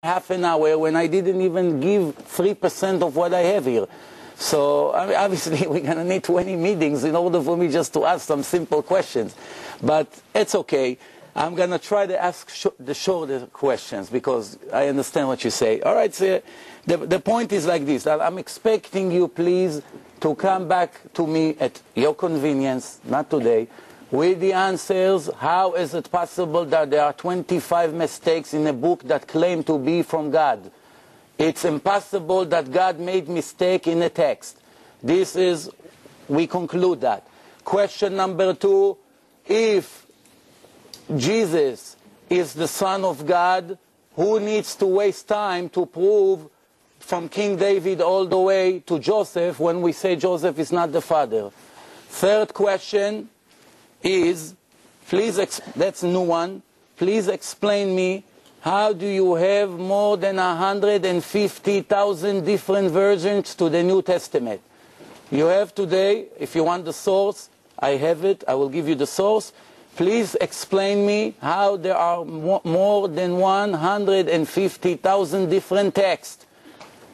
half an hour when I didn't even give 3% of what I have here. So I mean, obviously we're going to need 20 meetings in order for me just to ask some simple questions. But it's okay. I'm going to try to ask the shorter questions because I understand what you say. All right, so the point is like this. That I'm expecting you, please, to come back to me at your convenience, not today, with the answers. How is it possible that there are 25 mistakes in a book that claim to be from God? It's impossible that God made mistake in a text. This is, we conclude that. Question number 2, if Jesus is the Son of God, who needs to waste time to prove from King David all the way to Joseph when we say Joseph is not the father? Third question is, please, that's a new one, please explain me, how do you have more than 150,000 different versions to the New Testament? You have today, if you want the source, I have it, I will give you the source. Please explain me how there are more than 150,000 different texts.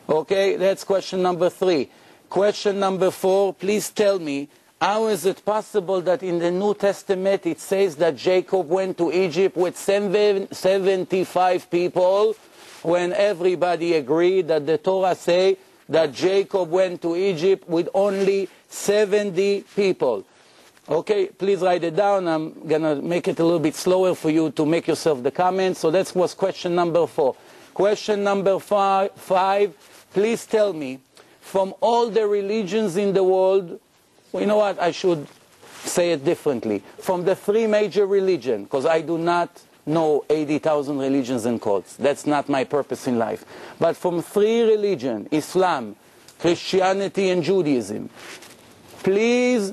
Okay, that's question number 3. Question number 4, please tell me, how is it possible that in the New Testament it says that Jacob went to Egypt with 75 people when everybody agreed that the Torah say that Jacob went to Egypt with only 70 people? Okay, please write it down. I'm going to make it a little bit slower for you to make yourself the comments. So that was question number 4. Question number 5, please tell me, from all the religions in the world, well, you know what, I should say it differently. From the 3 major religions, because I do not know 80,000 religions and cults. That's not my purpose in life. But from 3 religions, Islam, Christianity, and Judaism, please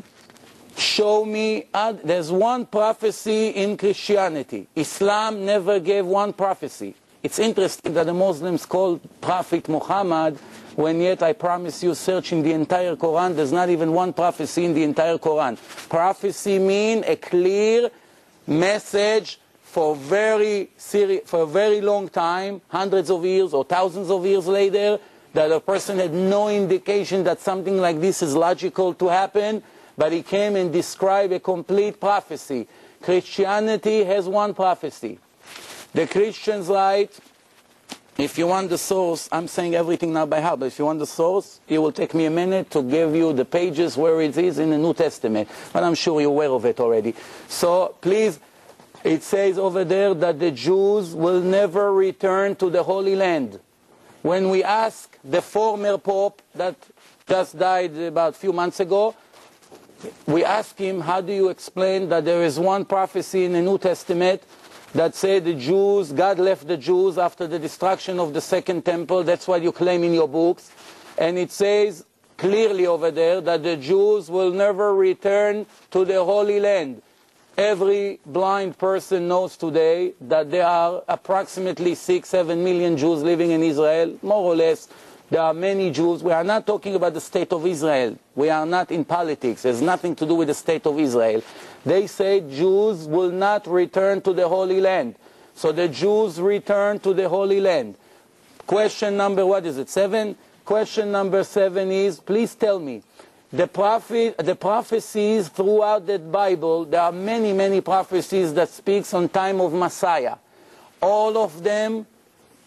show me, there's one prophecy in Christianity. Islam never gave one prophecy. It's interesting that the Muslims call Prophet Muhammad, when yet I promise you, searching the entire Quran, there's not even one prophecy in the entire Quran. Prophecy means a clear message for a very long time, hundreds of years or thousands of years later, that a person had no indication that something like this is logical to happen, but he came and described a complete prophecy. Christianity has one prophecy. The Christians write, if you want the source, I'm saying everything now by heart, but if you want the source, it will take me a minute to give you the pages where it is in the New Testament. But I'm sure you're aware of it already. So please, it says over there that the Jews will never return to the Holy Land. When we ask the former Pope that just died about a few months ago, we ask him, how do you explain that there is one prophecy in the New Testament that say the Jews, God left the Jews after the destruction of the Second Temple, that's what you claim in your books, and it says clearly over there that the Jews will never return to the Holy Land. Every blind person knows today that there are approximately 6-7 million Jews living in Israel, more or less. There are many Jews. We are not talking about the state of Israel. We are not in politics. It has nothing to do with the state of Israel. They say Jews will not return to the Holy Land. So the Jews return to the Holy Land. Question number, 7? Question number 7 is, please tell me, the prophecies throughout the Bible, there are many, many prophecies that speaks on time of Messiah. All of them,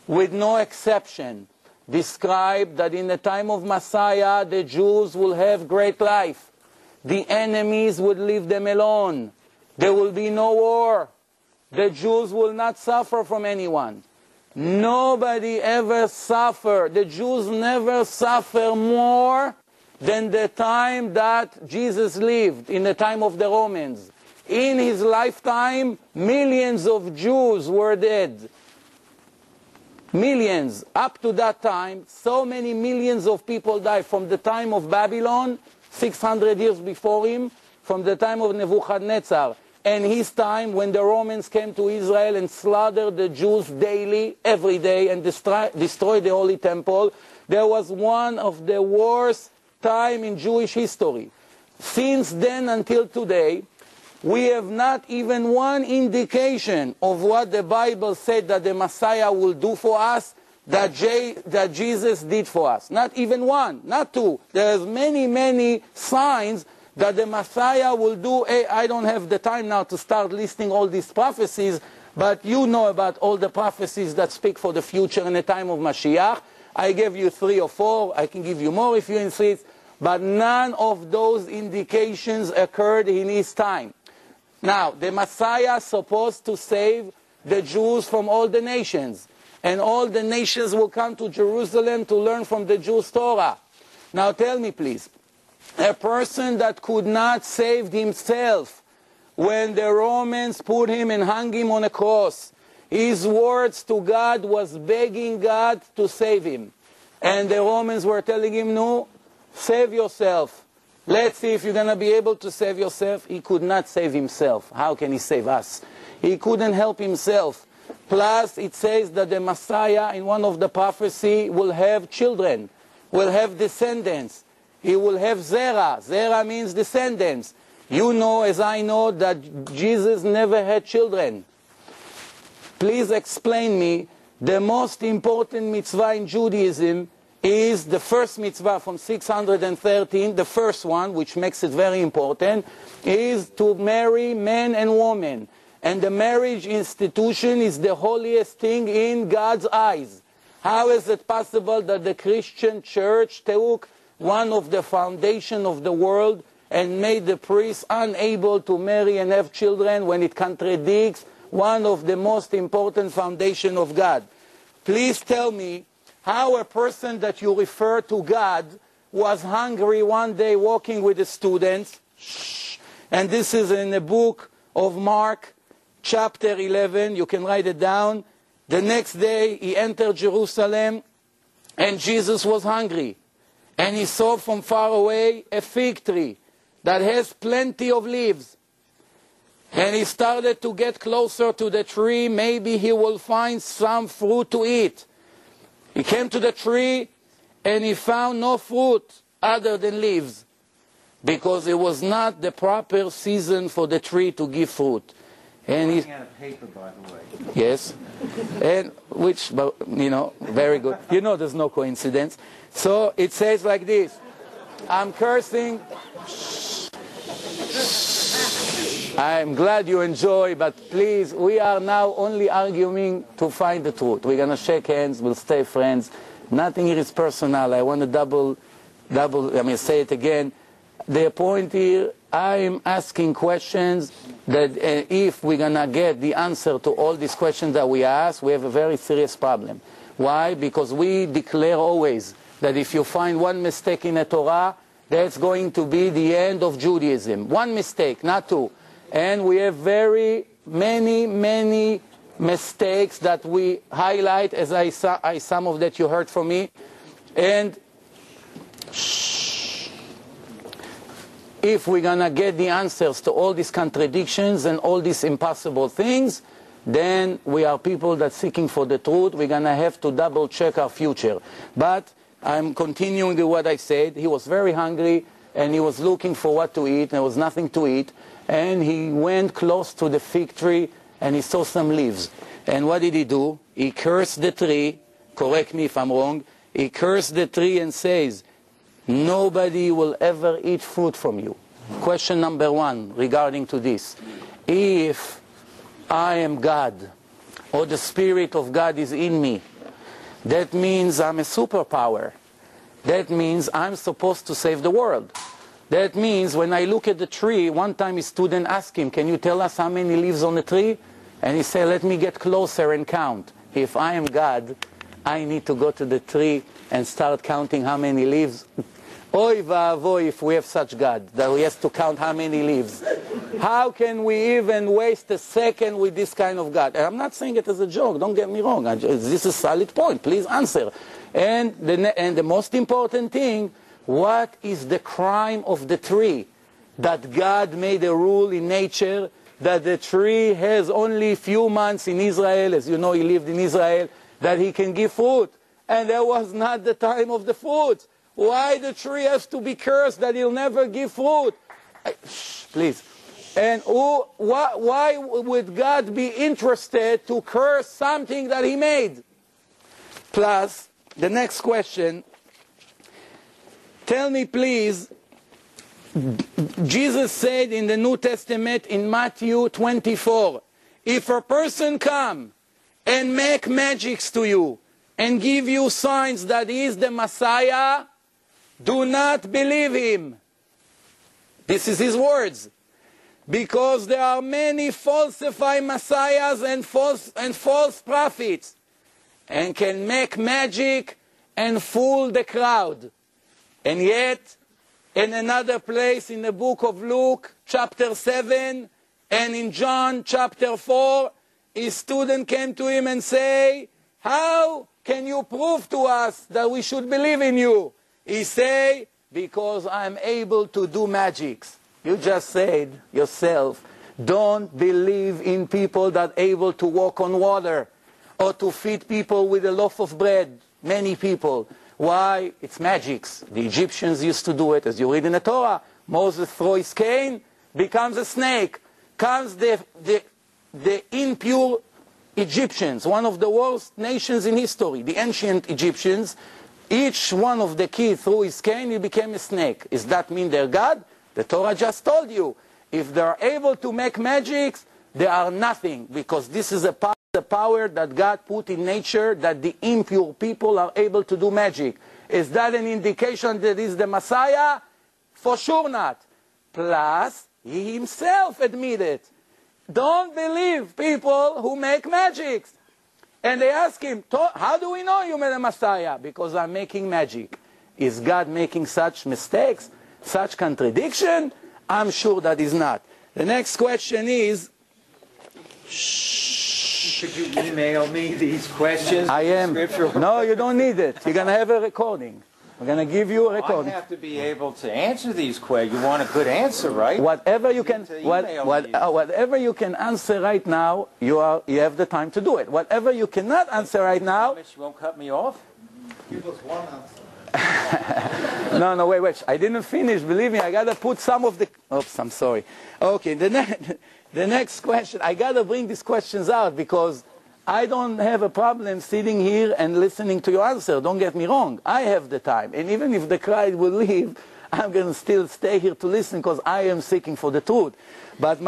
with no exception, describe that in the time of Messiah, the Jews will have great life. The enemies would leave them alone. There will be no war. The Jews will not suffer from anyone. Nobody ever suffered. The Jews never suffer more than the time that Jesus lived, in the time of the Romans. In his lifetime, millions of Jews were dead. Millions. Up to that time, so many millions of people died from the time of Babylon, 600 years before him, from the time of Nebuchadnezzar, and his time when the Romans came to Israel and slaughtered the Jews daily, every day, and destroyed the Holy Temple. There was one of the worst time in Jewish history. Since then until today, we have not even one indication of what the Bible said that the Messiah will do for us, that Jesus did for us. Not even one, not two. There's many, many signs that the Messiah will do. I don't have the time now to start listing all these prophecies, but you know about all the prophecies that speak for the future in the time of Mashiach. I gave you 3 or 4. I can give you more if you insist. But none of those indications occurred in his time. Now, the Messiah is supposed to save the Jews from all the nations. And all the nations will come to Jerusalem to learn from the Jews' Torah. Now tell me please, a person that could not save himself when the Romans put him and hung him on a cross, his words to God was begging God to save him. And the Romans were telling him, no, save yourself. Let's see if you're going to be able to save yourself. He could not save himself. How can he save us? He couldn't help himself. Plus, it says that the Messiah, in one of the prophecy, will have children, will have descendants. He will have Zerah. Zerah means descendants. You know, as I know, that Jesus never had children. Please explain me, the most important mitzvah in Judaism is the first mitzvah from 613, the first one, which makes it very important, is to marry man and woman. And the marriage institution is the holiest thing in God's eyes. How is it possible that the Christian church took one of the foundation of the world and made the priests unable to marry and have children when it contradicts one of the most important foundation of God? Please tell me how a person that you refer to God was hungry one day walking with the students. And this is in the book of Mark, chapter 11. You can write it down. The next day he entered Jerusalem and Jesus was hungry. And he saw from far away a fig tree that has plenty of leaves. And he started to get closer to the tree. Maybe he will find some fruit to eat. He came to the tree and he found no fruit other than leaves, because it was not the proper season for the tree to give fruit. And he out of paper, by the way. Yes, and which, you know, very good. You know, there's no coincidence. So it says like this: I'm cursing. I'm glad you enjoy, but please, we are now only arguing to find the truth. We're going to shake hands, we'll stay friends. Nothing here is personal. I want to say it again. The point here, I am asking questions that if we're going to get the answer to all these questions that we ask, we have a very serious problem. Why? Because we declare always that if you find one mistake in the Torah, that's going to be the end of Judaism. One mistake, not two. And we have very many mistakes that we highlight, as some of that you heard from me. And if we're going to get the answers to all these contradictions and all these impossible things, then we are people that seeking for the truth. We're going to have to double check our future. But I'm continuing with what I said. He was very hungry and he was looking for what to eat. There was nothing to eat. And he went close to the fig tree and he saw some leaves. And what did he do? He cursed the tree. Correct me if I'm wrong. He cursed the tree and says, nobody will ever eat fruit from you. Question number 1 regarding to this. If I am God, or the Spirit of God is in me, that means I'm a superpower. That means I'm supposed to save the world. That means when I look at the tree, one time a student asked him, can you tell us how many leaves on the tree? And he said, let me get closer and count. If I am God, I need to go to the tree and start counting how many leaves. Oy va'avoy if we have such God, that he has to count how many leaves. How can we even waste a second with this kind of God? And I'm not saying it as a joke, don't get me wrong. This is a solid point, please answer. And the most important thing, what is the crime of the tree? That God made a rule in nature that the tree has only a few months in Israel, as you know he lived in Israel, that he can give fruit. And that was not the time of the fruit. Why the tree has to be cursed that he'll never give fruit? Please. And why would God be interested to curse something that he made? Plus, the next question, tell me please, Jesus said in the New Testament in Matthew 24, if a person come and make magics to you and give you signs that he is the Messiah, do not believe him. This is his words. Because there are many falsified messiahs and false prophets, and can make magic and fool the crowd. And yet, in another place in the book of Luke, chapter 7, and in John, chapter 4, his student came to him and say, how can you prove to us that we should believe in you? He say, because I'm able to do magics. You just said yourself, don't believe in people that are able to walk on water or to feed people with a loaf of bread, many people. Why? It's magics. The Egyptians used to do it, as you read in the Torah. Moses throws his cane, becomes a snake. Comes the impure Egyptians, one of the worst nations in history, the ancient Egyptians. Each one of the kids threw his cane, he became a snake. Does that mean they're God? The Torah just told you, if they are able to make magics, they are nothing, because this is the power that God put in nature, that the impure people are able to do magic. Is that an indication that he's the Messiah? For sure not. Plus, he himself admitted, don't believe people who make magics. And they ask him, how do we know you're the Messiah? Because I'm making magic. Is God making such mistakes? Such contradiction? I'm sure that is not. The next question is... Could you email me these questions? I am. No, you don't need it. You're going to have a recording. We're going to give you a recording. I have to be able to answer these questions. You want a good answer, right? Whatever you can, whatever you can answer right now, you have the time to do it. Whatever you cannot answer right now... You won't cut me off? Give us one answer. No, wait. I didn't finish. Believe me, I got to put some of the... Oops, I'm sorry. Okay, the next question. I got to bring these questions out because I don't have a problem sitting here and listening to your answer. Don't get me wrong. I have the time. And even if the crowd will leave, I'm going to still stay here to listen because I am seeking for the truth. But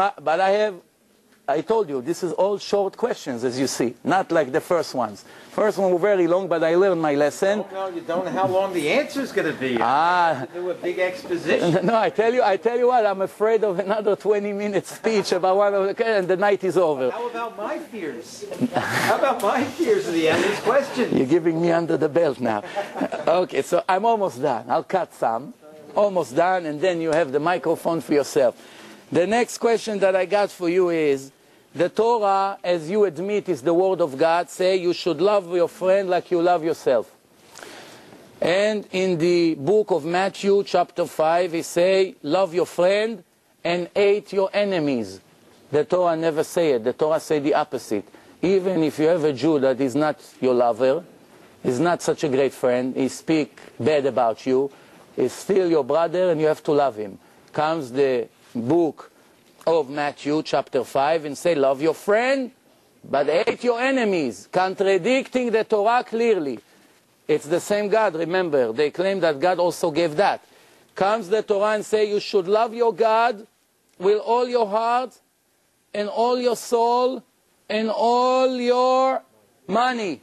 I told you, this is all short questions, as you see, not like the first ones. First one were very long, but I learned my lesson. No, you don't know how long the answer is going to be. Ah. Do a big exposition. No, I tell you what, I'm afraid of another 20-minute speech about one of the, and the night is over. How about my fears? How about my fears of the endless questions? You're giving me under the belt now. Okay, so I'm almost done. I'll cut some. Almost done, and then you have the microphone for yourself. The next question that I got for you is, the Torah, as you admit, is the word of God, say you should love your friend like you love yourself. And in the book of Matthew, chapter 5, he say, love your friend and hate your enemies. The Torah never say it. The Torah say the opposite. Even if you have a Jew that is not your lover, is not such a great friend, he speak bad about you, is still your brother and you have to love him. Comes the book of Matthew chapter 5 and say, love your friend, but hate your enemies, contradicting the Torah clearly. It's the same God, remember. They claim that God also gave that. Comes the Torah and say, you should love your God with all your heart and all your soul and all your money.